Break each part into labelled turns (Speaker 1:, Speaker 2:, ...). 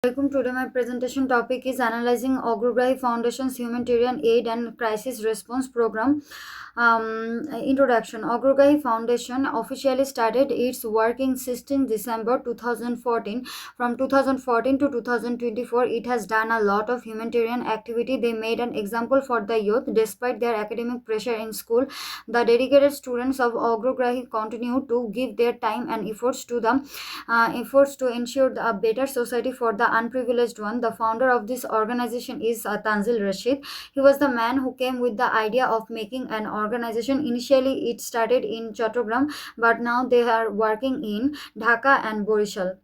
Speaker 1: Welcome. Today my presentation topic is analyzing Agrograhi Foundation's humanitarian aid and crisis response program. Introduction. Agrograhi Foundation officially started its work in 16 December 2014. From 2014 to 2024, it has done a lot of humanitarian activity. They made an example for the youth. Despite their academic pressure in school, the dedicated students of Agrograhi continue to give their time and efforts to ensure a better society for the unprivileged one. The founder of this organization is Tanzil Rashid. He was the man who came with the idea of making an organization. Initially, it started in Chattogram, but now they are working in Dhaka and Borishal.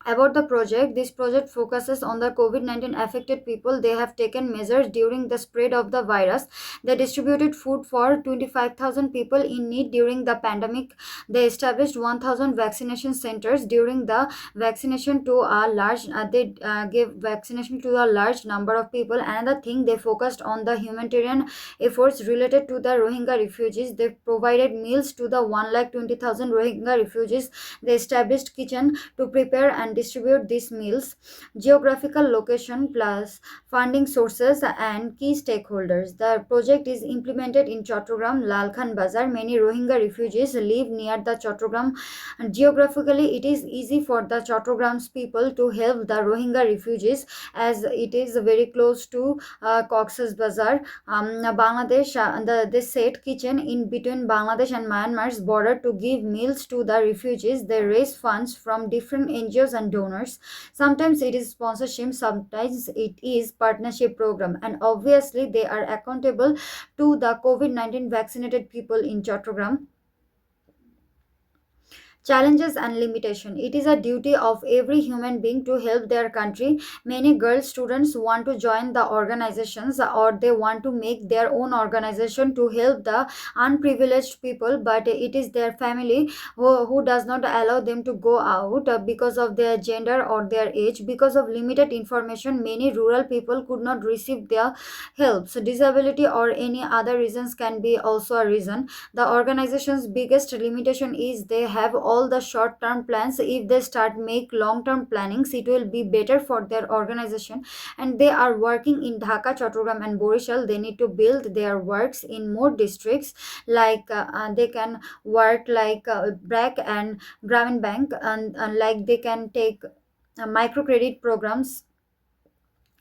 Speaker 1: About the project, this project focuses on the COVID-19 affected people. They have taken measures during the spread of the virus. They distributed food for 25,000 people in need during the pandemic. They established 1,000 vaccination centers during the vaccination to a large. They gave vaccination to a large number of people. Another thing, they focused on the humanitarian efforts related to the Rohingya refugees. They provided meals to the 1,20,000 Rohingya refugees. They established kitchen to prepare and distribute these meals. Geographical location plus funding sources and key stakeholders. The project is implemented in Chattogram, Lalkhan Bazar. Many Rohingya refugees live near the Chattogram. And geographically, it is easy for the Chattogram's people to help the Rohingya refugees as it is very close to Cox's Bazar. Bangladesh, they set kitchen in between Bangladesh and Myanmar's border to give meals to the refugees. They raise funds from different NGOs and donors. Sometimes it is sponsorship, sometimes it is partnership program, and obviously they are accountable to the COVID-19 vaccinated people in Chattogram. Challenges and limitation. It is a duty of every human being to help their country. Many girl students want to join the organizations or they want to make their own organization to help the unprivileged people, but it is their family who does not allow them to go out because of their gender or their age. Because of limited information, many rural people could not receive their help. So disability or any other reasons can be also a reason. The organization's biggest limitation is they have all the short term plans. If they start make long term plannings, it will be better for their organization. And they are working in Dhaka, Chattogram and Borishal. They need to build their works in more districts, like they can work like BRAC and Grameen Bank, and like they can take microcredit programs.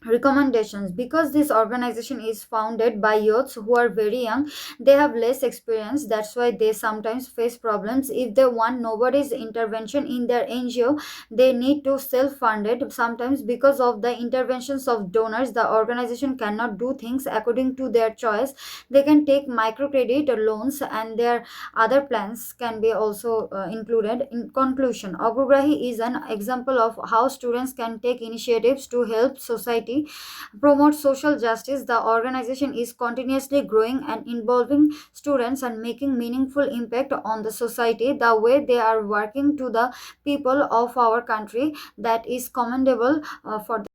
Speaker 1: Recommendations. Because this organization is founded by youths who are very young, they have less experience. That's why they sometimes face problems. If they want nobody's intervention in their NGO, they need to self-fund it. Sometimes because of the interventions of donors, the organization cannot do things according to their choice. They can take microcredit or loans, and their other plans can be also included. In conclusion, Agrograhi is an example of how students can take initiatives to help society promote social justice. The organization is continuously growing and involving students and making meaningful impact on the society. The way they are working to the people of our country, that is commendable for